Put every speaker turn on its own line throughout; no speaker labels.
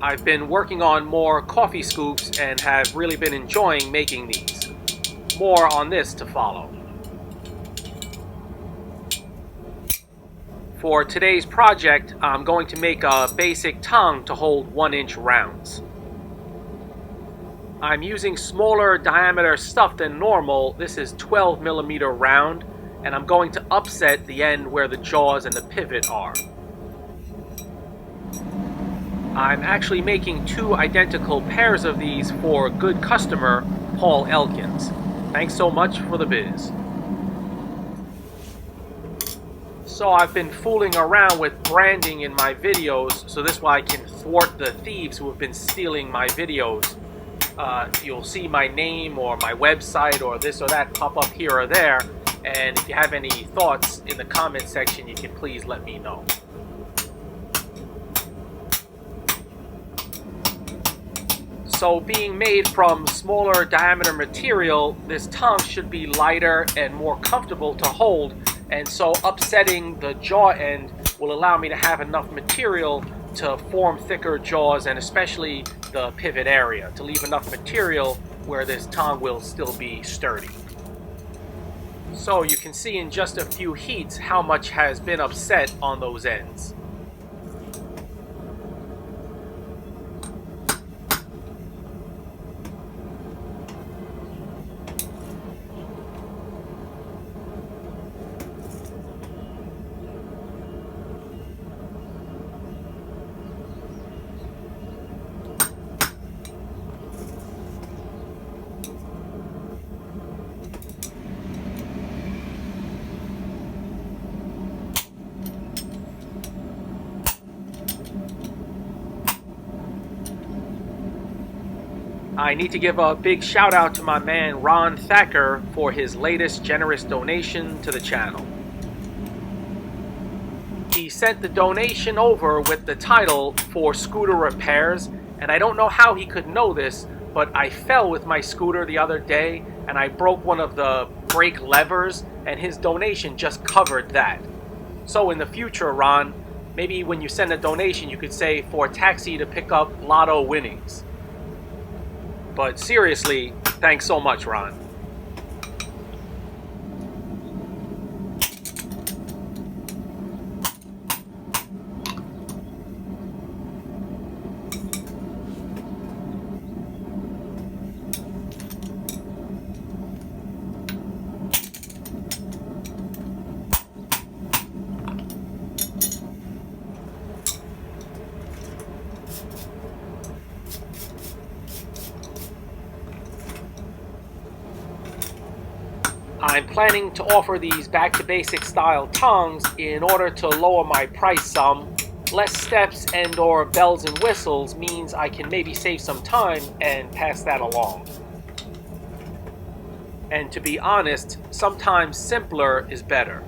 I've been working on more coffee scoops and have really been enjoying making these. More on this to follow. For today's project, I'm going to make a basic tong to hold 1-inch rounds. I'm using smaller diameter stuff than normal. This is 12mm round, and I'm going to upset the end where the jaws and the pivot are. I'm actually making 2 identical pairs of these for a good customer, Paul Elkins. Thanks so much for the biz. So I've been fooling around with branding in my videos, so this way I can thwart the thieves who have been stealing my videos. You'll see my name or my website or this or that pop up here or there, and if you have any thoughts in the comment section, you can please let me know. So being made from smaller diameter material, this tong should be lighter and more comfortable to hold, and so upsetting the jaw end will allow me to have enough material to form thicker jaws, and especially the pivot area, to leave enough material where this tong will still be sturdy. So you can see in just a few heats how much has been upset on those ends. I need to give a big shout out to my man Ron Thacker for his latest generous donation to the channel. He sent the donation over with the title for scooter repairs, and I don't know how he could know this, but I fell with my scooter the other day and I broke one of the brake levers, and his donation just covered that. So in the future, Ron, maybe when you send a donation you could say for a taxi to pick up lotto winnings. But seriously, thanks so much, Ron. I'm planning to offer these back to basic style tongs in order to lower my price some. Less steps and or bells and whistles means I can maybe save some time and pass that along. And to be honest, sometimes simpler is better.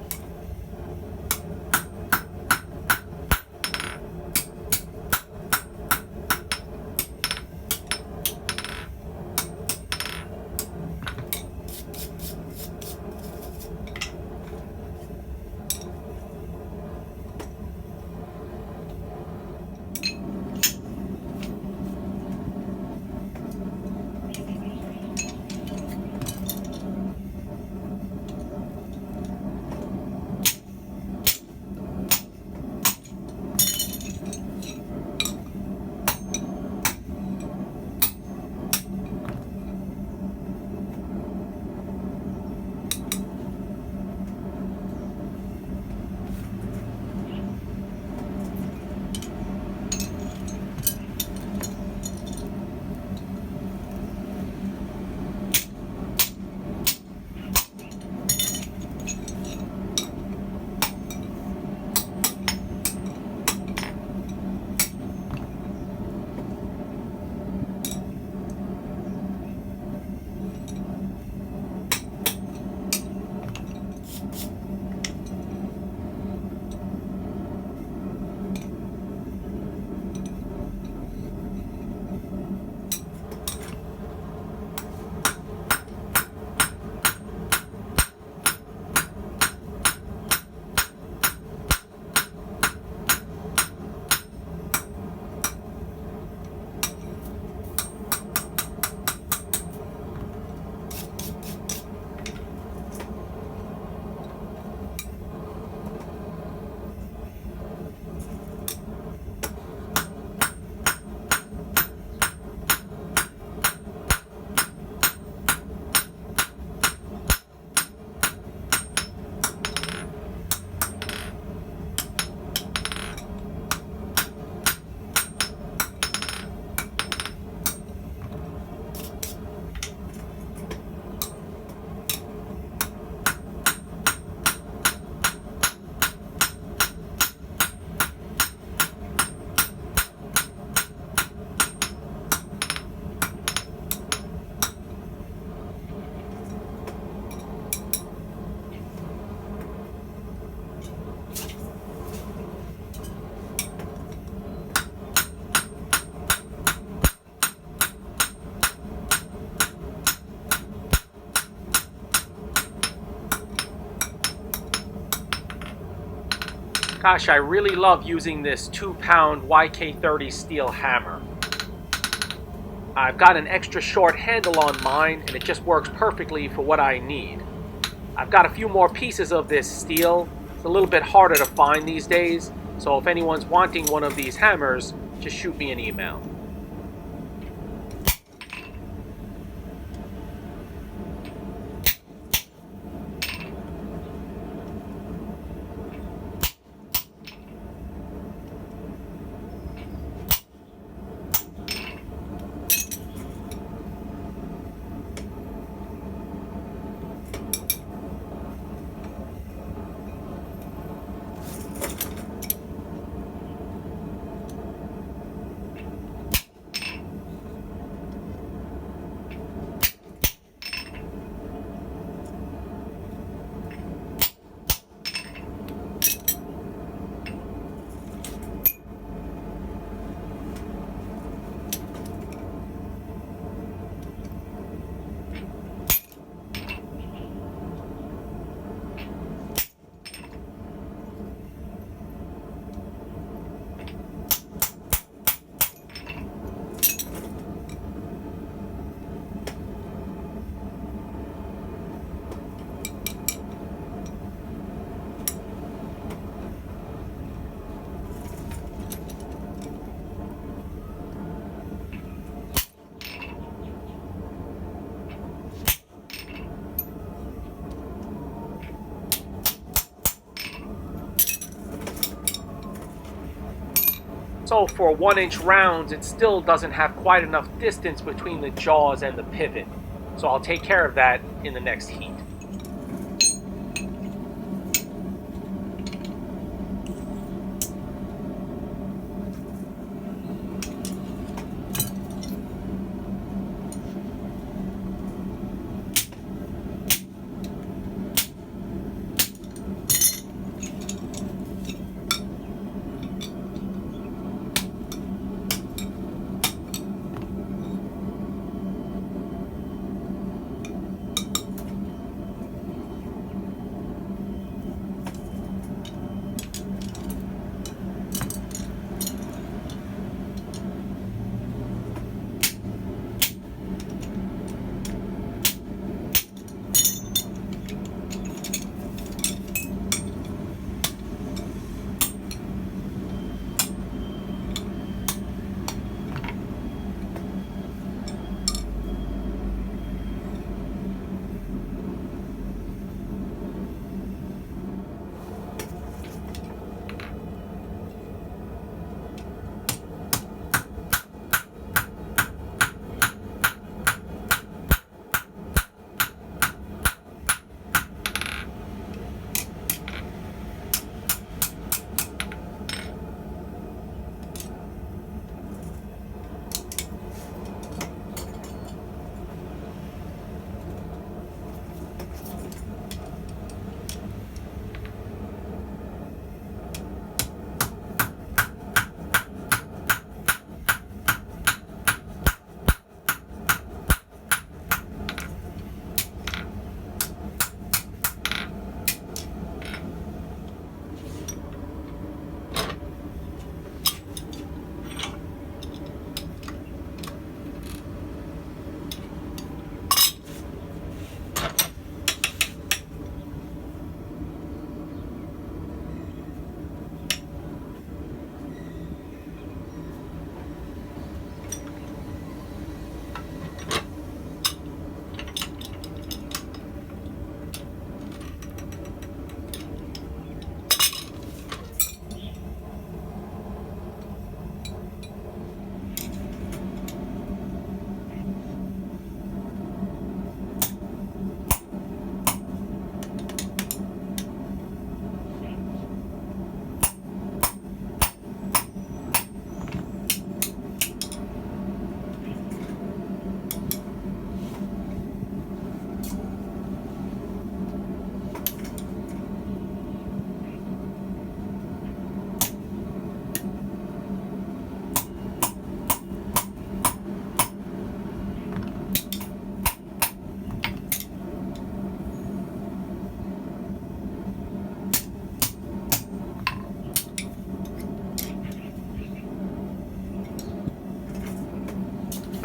Gosh, I really love using this 2-pound YK30 steel hammer. I've got an extra short handle on mine, and it just works perfectly for what I need. I've got a few more pieces of this steel. It's a little bit harder to find these days, so if anyone's wanting one of these hammers, just shoot me an email. So for 1-inch rounds, it still doesn't have quite enough distance between the jaws and the pivot. So I'll take care of that in the next heat.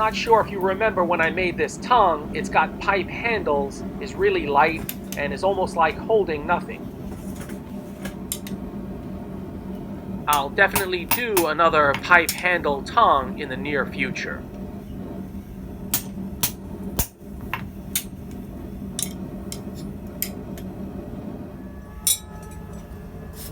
Not sure if you remember when I made this tongue, it's got pipe handles, is really light, and is almost like holding nothing. I'll definitely do another pipe handle tongue in the near future.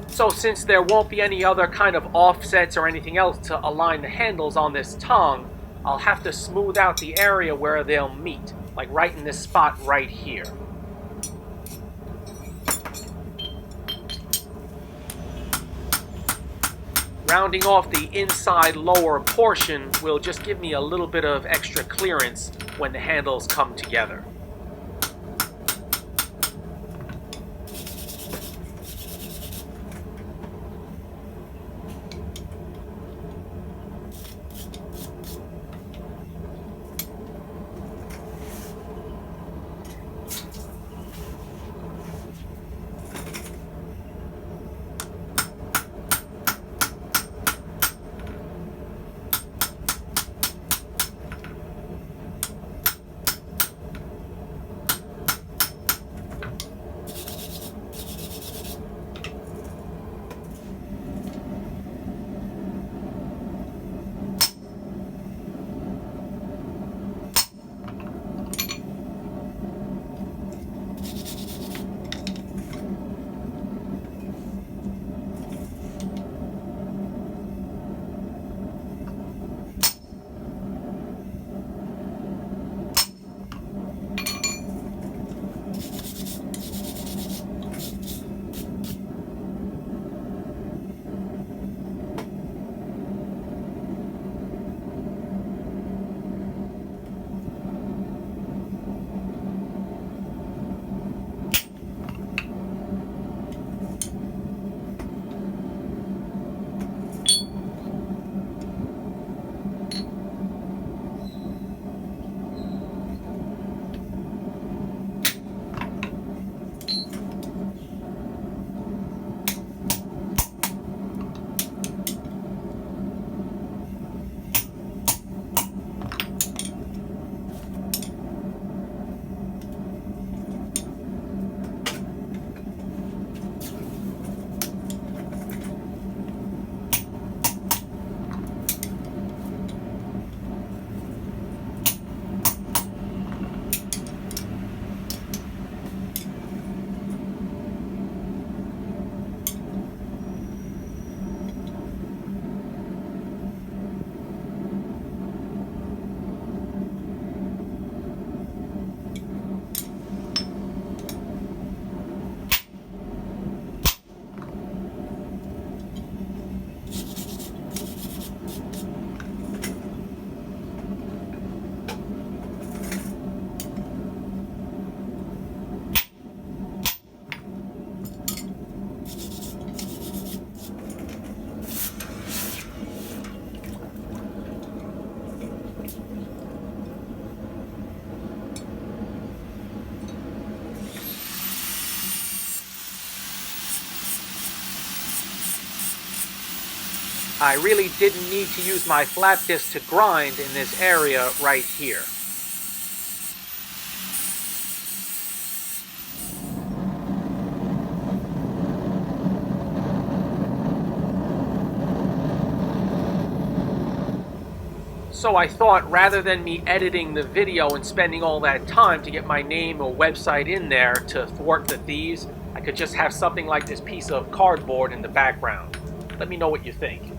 So since there won't be any other kind of offsets or anything else to align the handles on this tongue, I'll have to smooth out the area where they'll meet, like right in this spot right here. Rounding off the inside lower portion will just give me a little bit of extra clearance when the handles come together. I really didn't need to use my flat disc to grind in this area right here. So I thought rather than me editing the video and spending all that time to get my name or website in there to thwart the thieves, I could just have something like this piece of cardboard in the background. Let me know what you think.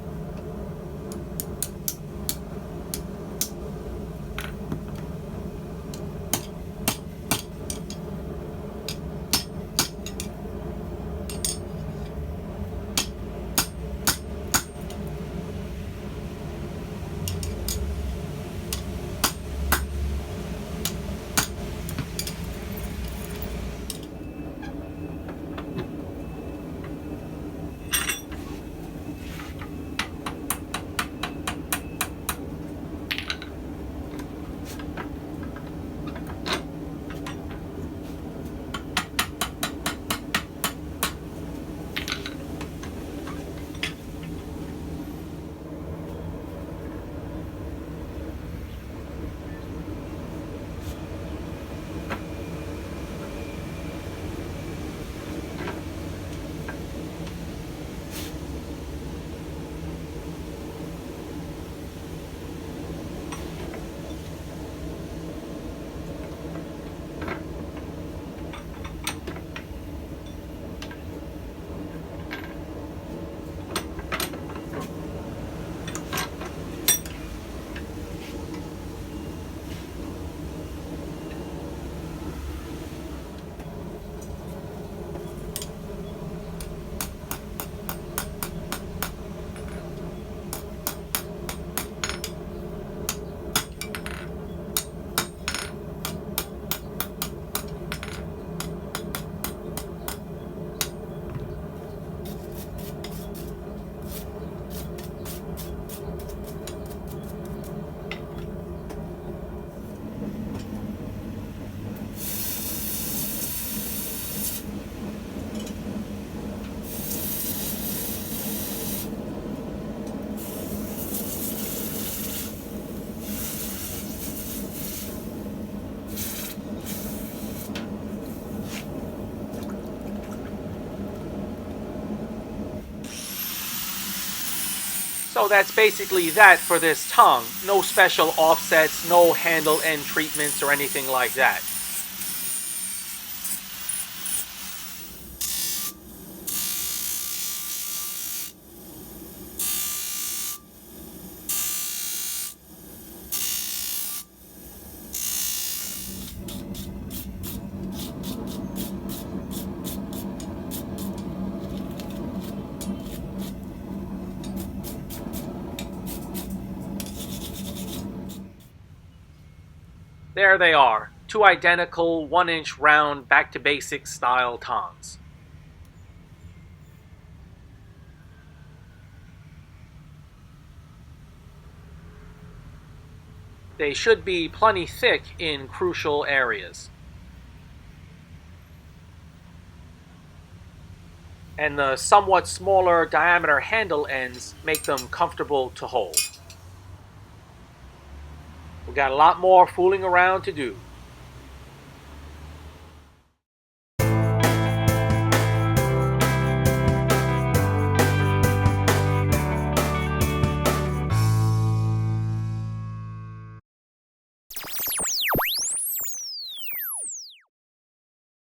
So that's basically that for this tongue. No special offsets, no handle end treatments or anything like that. There they are, two identical 1-inch round back to basics style tongs. They should be plenty thick in crucial areas. And the somewhat smaller diameter handle ends make them comfortable to hold. We've got a lot more fooling around to do.